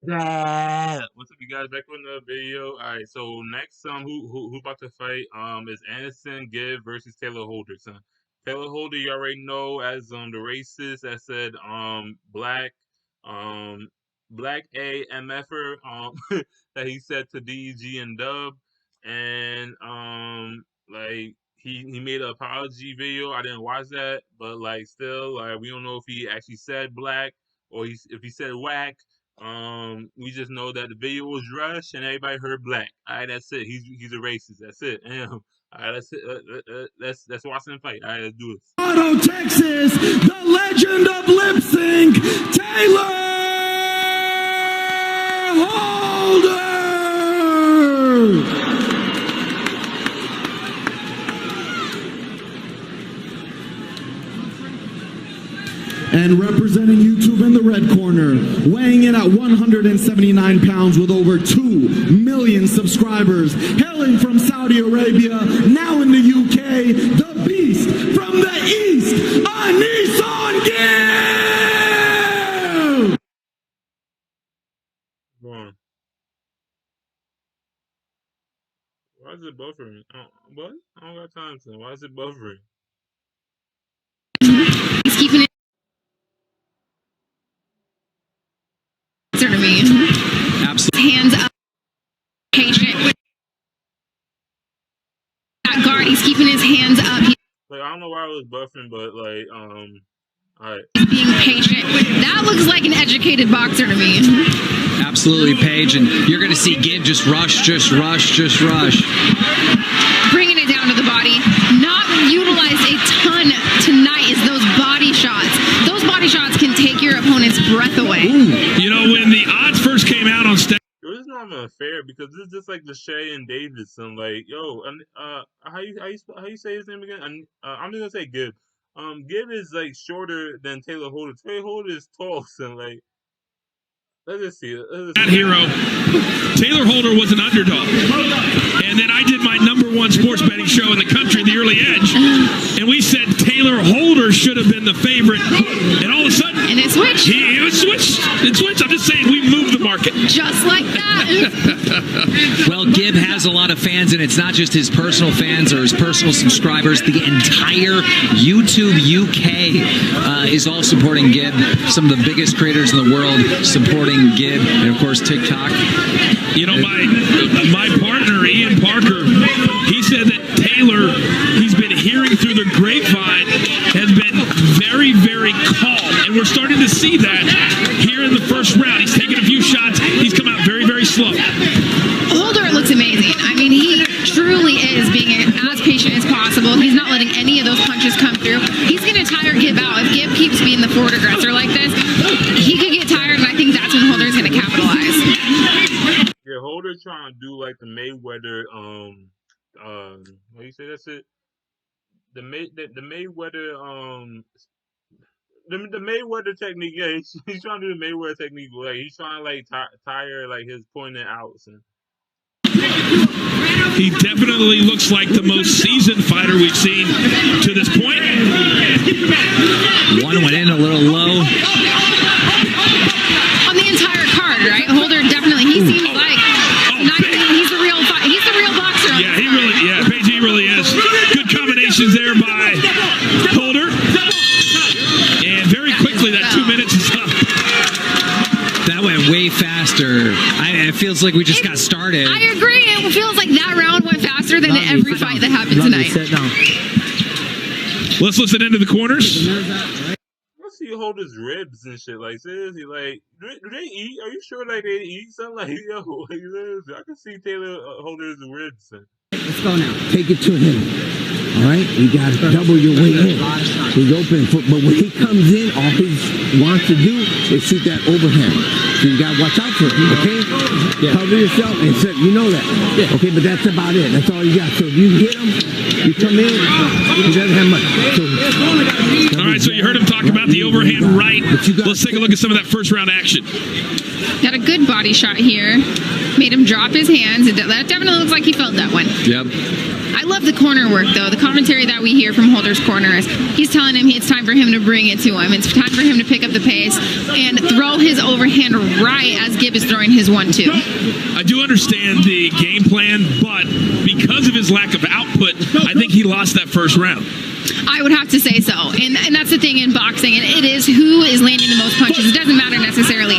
What's up, you guys? Back with another video. All right, so next, who about to fight? Is Aneson Gibb versus Taylor Holder. Son, Taylor Holder, you already know as the racist that said um black AMFer that he said to DEG and Dub, and like he made an apology video. I didn't watch that, but like still like we don't know if he actually said black or if he said whack. We just know that the video was rushed and everybody heard black. All right, that's it. He's a racist. That's it. All right, that's it. Let's watch them fight. All right, let's do this. Auto Texas, the legend of lip sync, Tayler Holder. And representing YouTube in the red corner, weighing in at 179 pounds with over 2 million subscribers, hailing from Saudi Arabia, now in the UK, the beast from the east, Aneson Gibb! Go on. Why is it buffering? What? I don't got time to. Why is it buffering? He's keeping it to me. Absolutely. Hands up, patient. That guard, he's keeping his hands up. Like I don't know why it was buffering, but like alright. He's being patient. That looks like an educated boxer to me. Absolutely, Paige, and you're going to see Gibb just rush. Bringing it down to the body. Not utilized a ton tonight is those body shots. Those body shots can take your opponent's breath away. You know, when the odds first came out on stage, This is not unfair because this is just like Lachey and Davidson. Like, yo, how you say his name again? I'm just gonna say Gibb. Gibb is like shorter than Taylor Holder. Taylor Holder is tall, so like, let's just see. That hero, Taylor Holder was an underdog, and then I did my #1 sports betting show in the country, The Early Edge, and we said Taylor Holder should have been the favorite, and all of a sudden, and it switched. It switched. I'm just saying, we moved the market. Just like that. Well, Gibb has a lot of fans, and it's not just his personal fans or his personal subscribers. The entire YouTube UK is all supporting Gibb. Some of the biggest creators in the world supporting Gibb, and of course TikTok. You know, my partner Ian Parker, he said that Taylor, he's been hearing through the grapevine, has been very, very calm, and we're starting to see that here in the first round. He's taken a few shots. He's come out very, very slow. Holder looks amazing. I mean, he truly is being as patient as possible. He's not letting any of those punches come through. He's going to tire Gibb out. If Gibb keeps being the forward aggressor like this, he could get tired, and I think that's when Holder's going to capitalize. Yeah, Holder trying to do like the Mayweather, what do you say? That's it. The Mayweather, the Mayweather technique. Yeah, he's trying to do the Mayweather technique. Like he's trying to like tire like his pointing outs. And he definitely looks like the most seasoned fighter we've seen to this point. One went in a little low. On the entire card, right? Holder definitely, he seems like he's the real boxer. Yeah, Paige, he really is. Good combinations there by Holder. And very quickly, that 2 minutes is up. That went way faster. It feels like we just got started. I agree. It feels like that round went faster than every fight that happened tonight. Let's listen into the corners. I see Holder's ribs and shit. Like seriously, like do they eat? Are you sure like they eat something? Like yo, like, I can see Taylor Holder's ribs. Let's go now. Take it to him. All right? You got to double your way in. He's open. But when he comes in, all he wants to do is shoot that overhand. So you got to watch out for it, okay? Yeah. Cover yourself and say, you know that. Yeah. Okay, but that's about it. That's all you got. So if you hit him, you come in, he doesn't have much. All right, so you heard him talk about the overhand right. Let's take a look at some of that first round action. Got a good body shot here. made him drop his hands. That definitely looks like he felt that one. Yep. I love the corner work, though. The commentary that we hear from Holder's corner is he's telling him it's time for him to bring it to him. It's time for him to pick up the pace and throw his overhand right as Gibb is throwing his 1-2. I do understand the game plan, but because of his lack of output, I think he lost that first round. I would have to say so. And that's the thing in boxing. And it is who is landing the most punches. It doesn't matter necessarily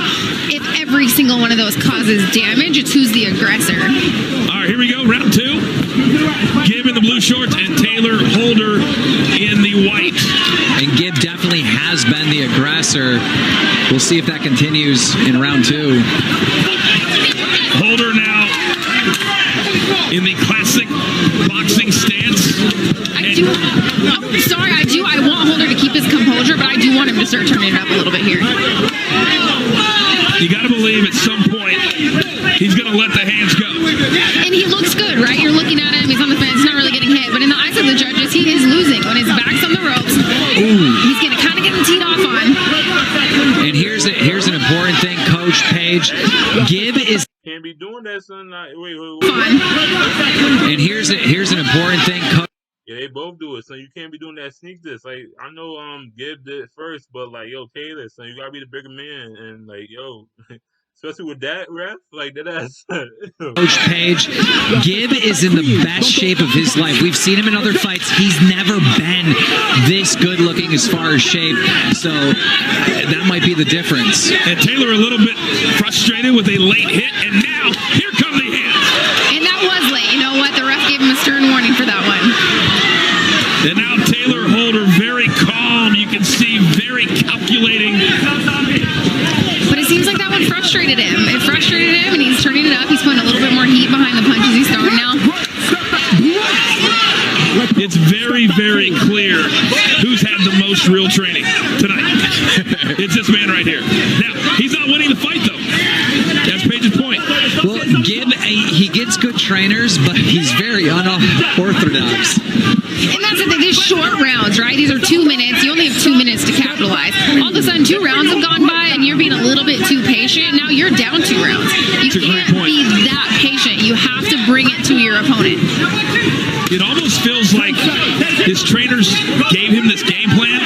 if every single one of those causes damage. It's who's the aggressor. All right, here we go. Round 2. Gibb in the blue shorts and Tayler Holder in the white. And Gibb definitely has been the aggressor. We'll see if that continues in round 2. Holder now in the classic boxing stance. I want Holder to keep his composure, but I do want him to start turning it up a little bit here. You got to believe at some point he's going to let the hands go. And he looks good, right? You're looking at him, he's on the fence, he's not really getting hit. But in the eyes of the judges, he is losing. When his back's on the ropes, he's going to kind of get teed off on. And here's an important thing, Coach Page. Gibb is... Can't be doing that, son. Wait. And here's an important thing, Coach. Yeah, they both do it, so you can't be doing that sneak this. Like, I know Gibb did it first, but like, yo, Tayler, son, you gotta be the bigger man, and like, yo, especially with that ref, like that ass. Coach Page, Gibb is in the best shape of his life. We've seen him in other fights. He's never been this good looking as far as shape, so that might be the difference. And Tayler a little bit frustrated with a late hit, and now here come the hands. And that was late. You know what? The ref gave him a stern warning for that one. And now Tayler Holder very calm. You can see very calculating. But it seems like that one frustrated him. It frustrated him, and he's turning it up. He's putting a little bit more heat behind the punches he's throwing now. It's very, very clear who's had the most real training tonight. It's this man right here. Now, he's not winning the fight, though. That's Page's point. Well, Gibb, he gets good trainers, but he's very unorthodox. And that's the thing. These short rounds, right? These are 2 minutes. You only have 2 minutes to capitalize. All of a sudden, 2 rounds have gone by, and you're being a little bit too patient. Now you're down 2 rounds. You can't be that patient. You have to bring it to your opponent. It almost feels like his trainers gave him this game plan,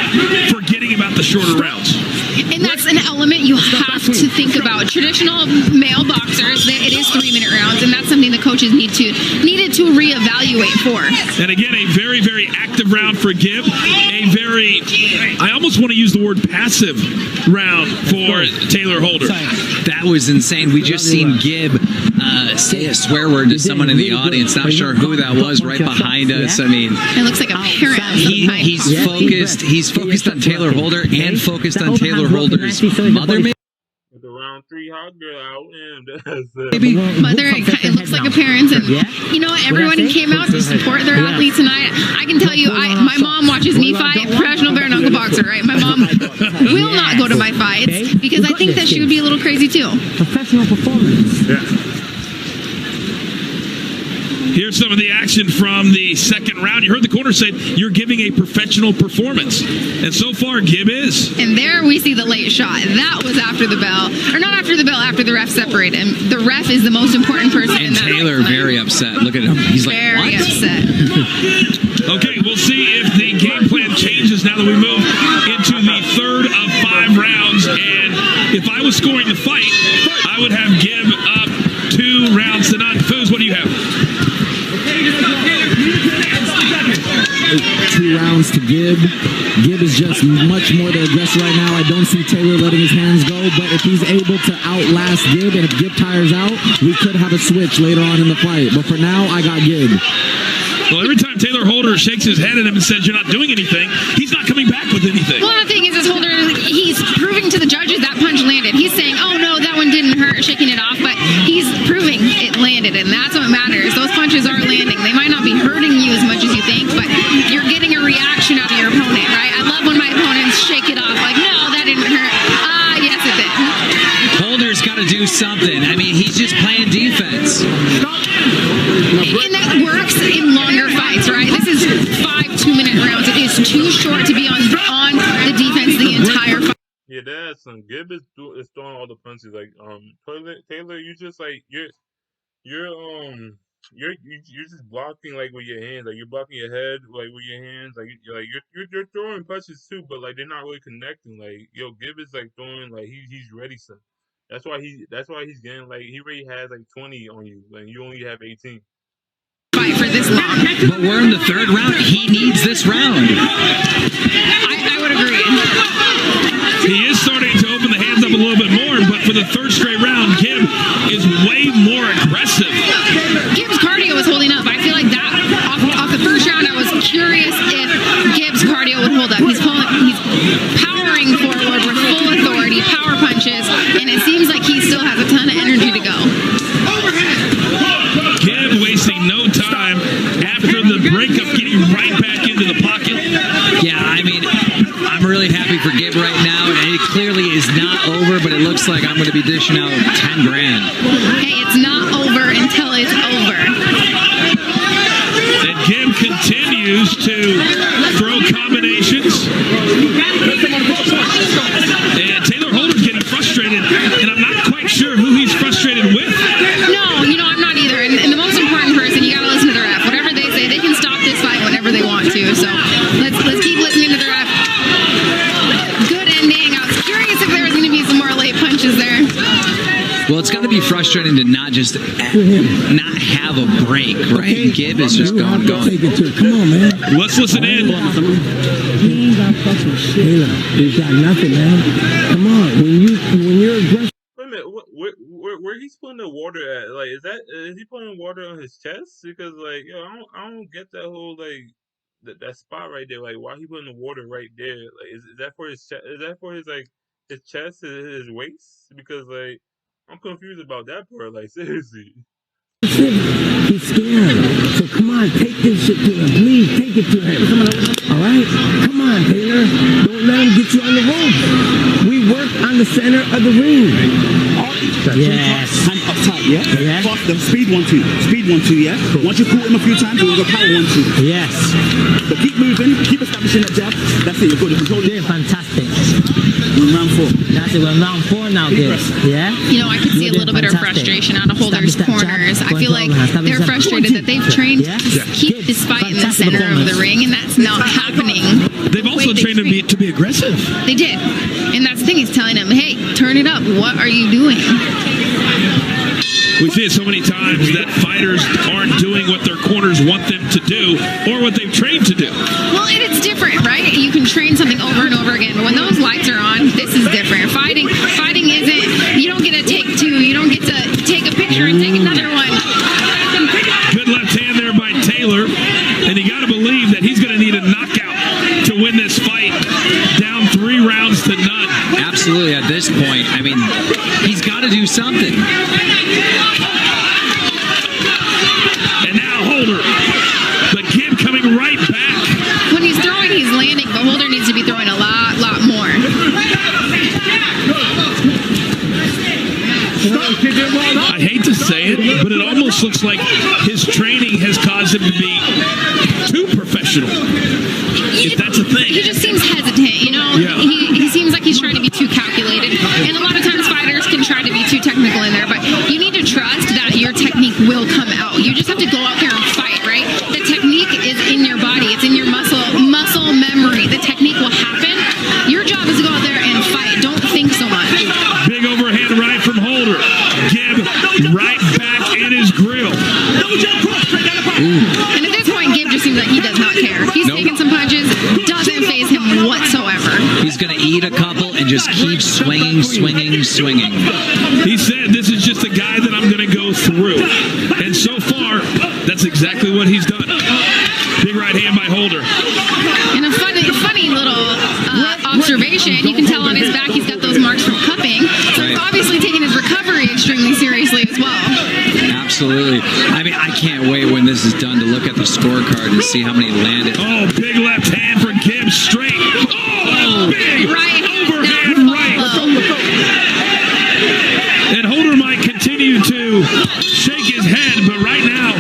forgetting about the shorter rounds. And that's an element you have to think about. Traditional male boxers, it is 3-minute rounds, and that's something the coaches needed to reevaluate for. And again, a very, very active round for Gibb. I almost want to use the word passive round for Tayler Holder. That was insane. We just seen Gibb say a swear word to someone in the audience. Not sure who that was right behind us. I mean, it looks like a parent. He's focused. He's focused on Tayler Holder and focused on Tayler Holder's mother. With the round 3 hot girl out, and that's Mother, it looks like a parent, and you know what? Everyone came out to support their athlete tonight. I can tell you, my mom watches me fight, professional bare knuckle boxer, right? My mom will not go to my fights because I think that she would be a little crazy too. Professional performance. yeah. Here's some of the action from the second round. You heard the corner say you're giving a professional performance. And so far, Gibb is. And there we see the late shot. That was after the bell. Or not after the bell, after the ref separated him. The ref is the most important person in And that Tayler very upset. Look at him. He's like, very what? upset. Okay, we'll see if the game plan changes now that we move into the third of 5 rounds. And if I was scoring the fight, I would have Gibb up 2 rounds to none. Foos, what do you have? 2 rounds to Gibb. Gibb is just much more the aggressor right now. I don't see Tayler letting his hands go, but if he's able to outlast Gibb, and if Gibb tires out, we could have a switch later on in the fight. But for now, I got Gibb. Well, every time Tayler Holder shakes his head at him and says you're not doing anything, he's not coming back with anything. Well, the thing is Holder, he's proving to the judges that punch landed. He's saying, oh no, that one didn't hurt, shaking it off, but he's proving it landed, and that's what matters. Those punches are landing. They might not be hurting you as much as you think, but you're getting a reaction out of your opponent, right? I love when my opponents shake it off, like, no, that didn't hurt. Yes, it did. Holder's got to do something. I mean, he's just playing defense. And that works in longer fights, right? This is 5 2-minute rounds. It is too short to be on the defense the entire fight. Yeah, that's some Gibb is throwing all the punches. Like Tayler, you just like you're just blocking like with your hands, like you're blocking your head like with your hands, like you're throwing punches too, but like they're not really connecting. Like Gibb is like throwing like he's ready some. That's why he's getting like he already has like 20 on you, and you only have 18. Fight for this long. But we're in the third round. He needs this round. I would agree. He is starting to open the hands up a little bit more, but for the third straight round, Gibb is way more aggressive. Gibbs' cardio was holding up. I feel like that off the first round, I was curious if Gibbs' cardio would hold up. He's powering forward with full authority, power punches, and it seems like he still has a ton of energy to go. Gibb wasting no time after the breakup, getting right back into the pocket. Yeah, I mean, I'm really happy for Gibb right now, and it clearly is not over, but it looks like I'm going to be dishing out 10 grand. Hey, it's not over until it's over. And Gibb continues to throw combinations. And Tayler Holder's getting frustrated, and I'm not quite sure who he's frustrated with. No, I'm not either. And the most important person, you got to listen to the ref. Whatever they say, they can stop this fight whenever they want to. So let's keep listening to the ref. Good ending. I was curious if there was going to be some more late punches there. Well, it's got to be frustrating to not have a break, right? Okay. Gibb is just going. Take it to it. Come on, man. Let's listen in. He ain't got fucking Taylor, he's got nothing, man. Come on, when you're aggressive. Wait a minute, where he's putting the water at? Like, is he putting water on his chest? Because like, I don't get that whole like that spot right there. Like, why he putting the water right there? Like, is that for his chest? Is that for his like his chest, his waist? Because like, I'm confused about that part. Like, seriously. He's scared. So come on, take this shit to him. Please, take it to him. All right? Come on, Taylor. Don't let him get you on the ropes. We work on the center of the ring. Yes. Hand up tight, yeah? Yeah. Fast them. Speed 1-2. Speed 1-2, yeah? Once you caught him a few times, we'll go power 1-2. Yes. But keep moving, keep establishing that jab. That's it, you're good. Control it. Doing fantastic. Round 4. That's it. We're round 4 now, Gibbs. Yeah? I could see a little bit of frustration out of Holder's corners. I feel like they're frustrated that they've trained to keep this fight in the center of the ring, and that's not happening. They've also trained him to be aggressive. They did. And that's the thing, he's telling him, hey, turn it up. What are you doing? We see it so many times that fighters aren't doing what their corners want them to do or what they've trained to do. Well, and it's different, right? You can train something over and over again, but when those lights are on, this is different. Fighting isn't, you don't get to take two, you don't get to take a picture and take another one. Good left hand there by Tayler, and you got to believe that he's going to need a knockout to win this fight, down 3 rounds to none. Absolutely, at this point, I mean, he's got to do something. And now Holder, but Gibb coming right back. When he's throwing, he's landing, but Holder needs to be throwing a lot more. I hate to say it, but it almost looks like his training has caused him to be too professional. If that's a thing. He just seems hesitant, Yeah. He seems like he's trying to be too calculated. And a lot of times fighters can try to be too technical in there, but you need to trust that your technique will come out. You just have to go out there and fight, right? The technique is in your body. It's in your muscle memory. The technique will happen. Your job is to go out there and fight. Don't think so much. Big overhand right from Holder. Gibb right back in his grill. And at this point, Gibb just seems like he does not care. He's taking some punches, doesn't faze him whatsoever. He's going to eat a couple and just keep swinging. He said, this is just a guy that I'm going to go through. And so far, that's exactly what he's done. Big right hand by Holder. And a funny little observation, you can tell on his back he's got those marks from cupping. So he's obviously taking his recovery extremely seriously as well. Absolutely. I mean, I can't wait when this is done to look at the scorecard and see how many landed. Oh, big left hand for Gibb straight. Oh, big right overhand right. And Holder might continue to shake his head, but right now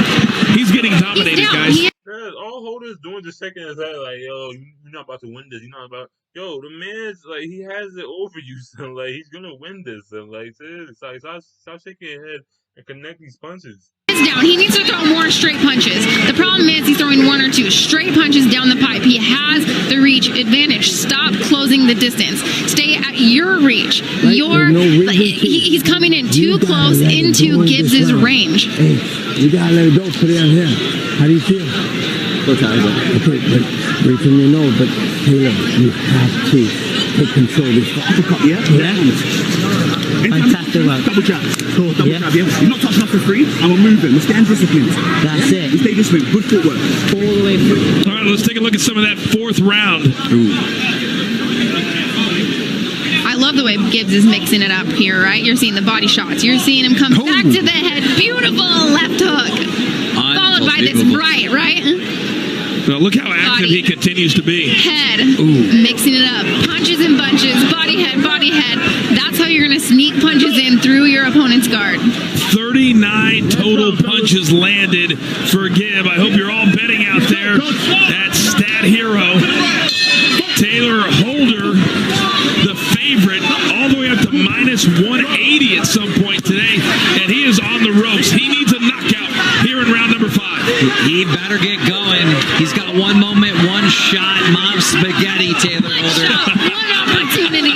he's getting dominated, guys. All Holder's doing is just shaking his head like, yo, you're not about to win this. You're not about. Yo, the man's like, he has it over you, son. Like, he's gonna win this, son. Like, seriously, like, stop shaking your head and connect these punches. Down. He needs to throw more straight punches. The problem is he's throwing one or two straight punches down the pipe. He has the reach advantage. Stop closing the distance. Stay at your reach. He's coming in too close into Gibbs's range. Hey, you gotta let it go. Put it on him. How do you feel? Okay, but wait from your nose. But Taylor, you have to take control of this. Fantastic work. Double jab. Cool, double jab, yeah. You're not touching us for free, and we're moving. We're staying disciplined. That's it. We stay disciplined. Good footwork. All the way through. All right, let's take a look at some of that fourth round. I love the way Gibbs is mixing it up here, right? You're seeing the body shots. You're seeing him come back to the head. Beautiful left hook. Followed by this right? Well, look how active he continues to be. Head. Mixing it up. Punches and bunches. Body head. That's how you're going to sneak punches in through your opponent's guard. 39 total punches landed for Gibb. I hope you're all betting out there at Stat Hero. Taylor Holder, the favorite, all the way up to minus 180 at some point today, and he is on the ropes. He needs a knockout here in round number 5. He better get going. He's got one moment, one shot. Mom spaghetti, Taylor Holder. One opportunity.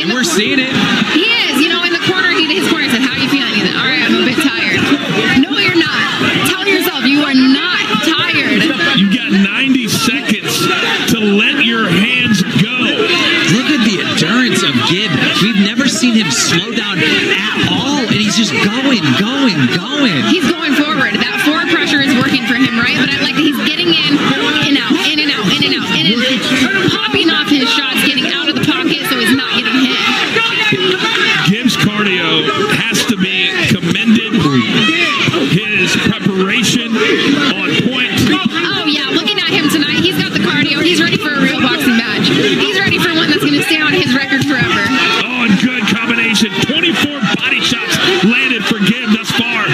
And we're seeing it. He is. You know, in the corner, his corner said, how are you feeling? He's like, all right, I'm a bit tired. No, you're not. Tell yourself you are not tired. You got 90 seconds to let your hands go. Look at the endurance of Gibb. We've never seen him slow down at all, and he's just going. He's going forward. That forward pressure is working for him, right? But I like that he's getting in and out, popping off his shots, getting out of the pocket so he's not getting hit. Gibbs' cardio has to be commended. His preparation on point. Oh yeah, looking at him tonight, he's got the cardio. He's ready for a real boxing match. He's ready for one that's going to stay on his record forever. Oh, and good combination. 24 body shots landed for Gibb thus far.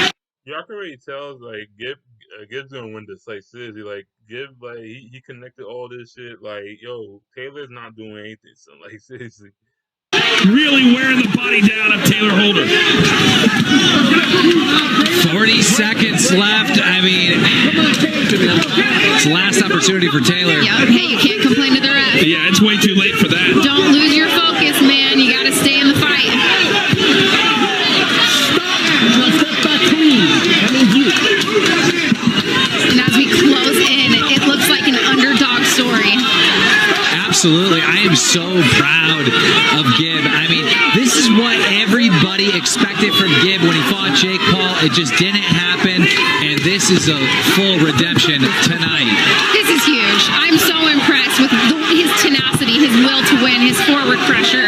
Y'all can really tell, like, Gibbs gonna win this. Like, seriously, like, Gibb, like, he connected all this shit. Like, yo, Taylor's not doing anything. So, like, seriously. Really wearing the body down of Taylor Holder. 40 seconds left. I mean, it's the last opportunity for Taylor. Yeah, hey, you can't complain to the ref. Yeah, it's way too late for that. Don't lose your focus, man. You got to stay in the fight. And as we close in, it looks like an underdog story. Absolutely. I am so proud of Gibb. I mean, this is what everybody expected from Gibb when he fought Jake Paul. It just didn't happen, and this is a full redemption tonight. This is huge. I'm so impressed with his tenacity, his will to win, his forward pressure.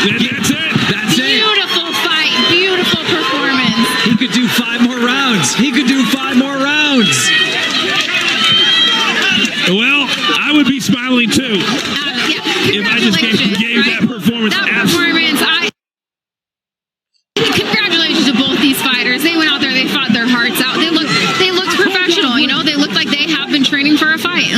That's it. That's it. Beautiful fight. Beautiful performance. He could do 5 more rounds. Well, I would be smiling too if I just gave that performance. Congratulations to both these fighters. They went out there, they fought their hearts out. They looked professional, you know. They looked like they have been training for a fight.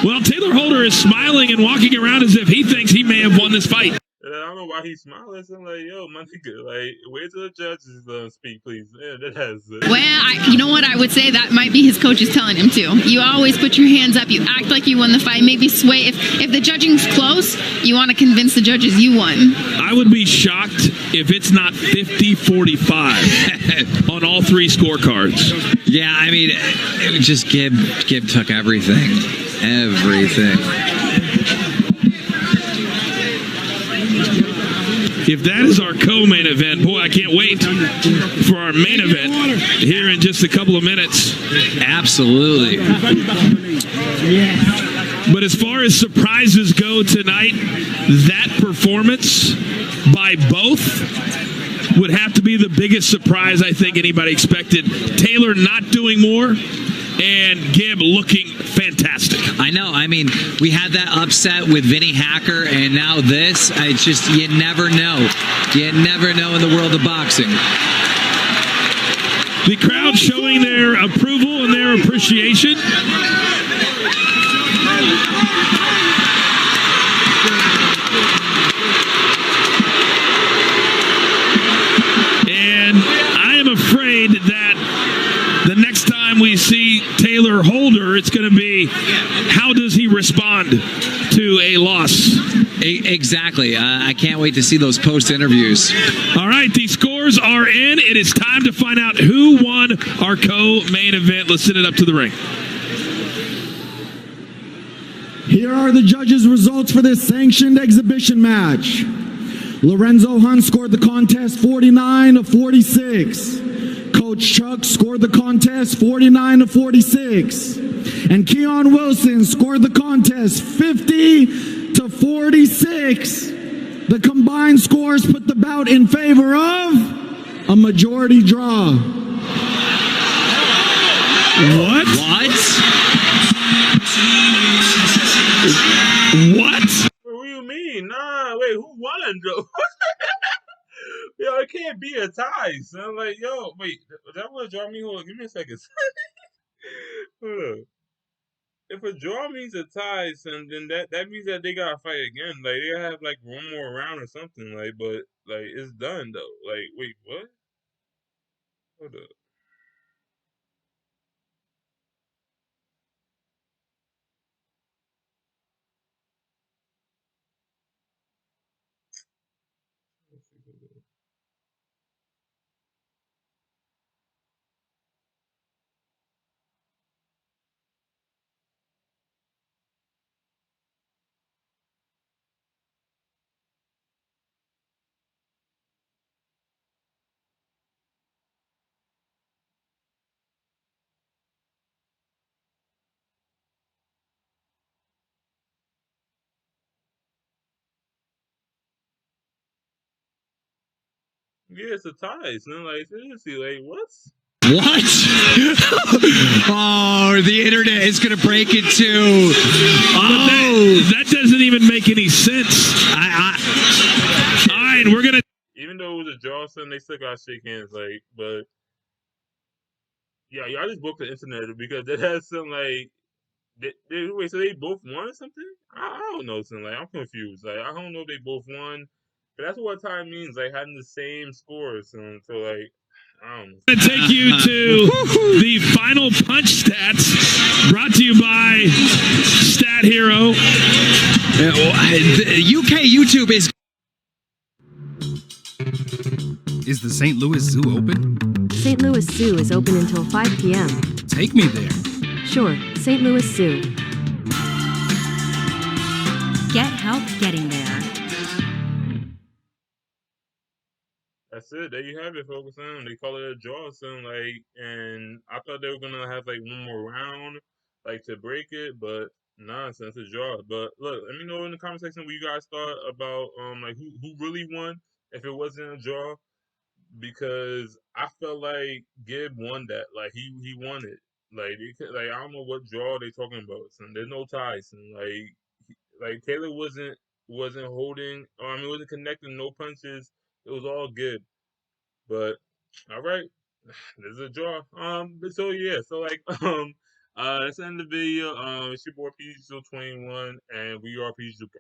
Well, Taylor Holder is smiling and walking around as if he thinks he may have won this fight. I don't know why he's smiling. I'm like, yo, my nigga, like, wait till the judges speak, please. Yeah, that has it. Well, you know what? I would say that might be his coaches telling him to. You always put your hands up. You act like you won the fight. Maybe sway. If the judging's close, you want to convince the judges you won. I would be shocked if it's not 50-45 on all 3 scorecards. Yeah, I mean, it was just Gibb took everything. If that is our co-main event, boy, I can't wait for our main event here in just a couple of minutes. Absolutely. But as far as surprises go tonight, that performance by both would have to be the biggest surprise I think anybody expected. Taylor not doing more and Gibb looking fantastic. fantastic. I know. I mean, we had that upset with Vinny Hacker, and now this. It's just, you never know. You never know in the world of boxing. The crowd showing their approval and their appreciation. And I am afraid that the next time we see Tayler Holder, it's going to be, how does he respond to a loss? Exactly. I can't wait to see those post interviews. All right, the scores are in. It is time to find out who won our co-main event. Let's send it up to the ring. Here are the judges' results for this sanctioned exhibition match. Lorenzo Hunt scored the contest 49-46. Coach Chuck scored the contest 49-46. And Keon Wilson scored the contest 50-46. The combined scores put the bout in favor of a majority draw. What? What? What do you mean? Nah, wait, who won, though? Yo, it can't be a tie, son. Like, yo, wait, that was a draw me? Hold on, give me a second. Hold on. If a draw means a tie, son, then that means that they gotta fight again. Like, they gotta have, like, one more round or something, like, but, like, it's done, though. Like, wait, what? Hold up. Yeah, it's a tie, son. Like, seriously, like, what? What? Oh, the internet is going to break into. That doesn't even make any sense. All right, we're going to. Even though it was a draw, son, they still gotta shake hands, like, but. Yeah, y'all just broke the internet because that has some, like. Wait, so they both won or something? I don't know, son. Like, I'm confused. Like, I don't know if they both won. But that's what time means, like, having the same scores. So, like, I don't know. I'm going to take you to the final punch stats brought to you by Stat Hero. UK YouTube is. Is the St. Louis Zoo open? St. Louis Zoo is open until 5 p.m. Take me there. Sure, St. Louis Zoo. Get help getting there. That's it. There you have it, folks. They call it a draw, son. Like, and I thought they were gonna have like one more round, like to break it, but nonsense, a draw. But look, let me know in the comment section what you guys thought about like who really won if it wasn't a draw, because I felt like Gibb won that. Like he won it. Like I don't know what draw they talking about. Son, there's no ties. And like Tayler wasn't holding. Or, I mean, wasn't connecting. No punches. It was all good. But all right, there's a draw. So yeah. So like let's end the video. It's your boy PG21, and we are PG2K.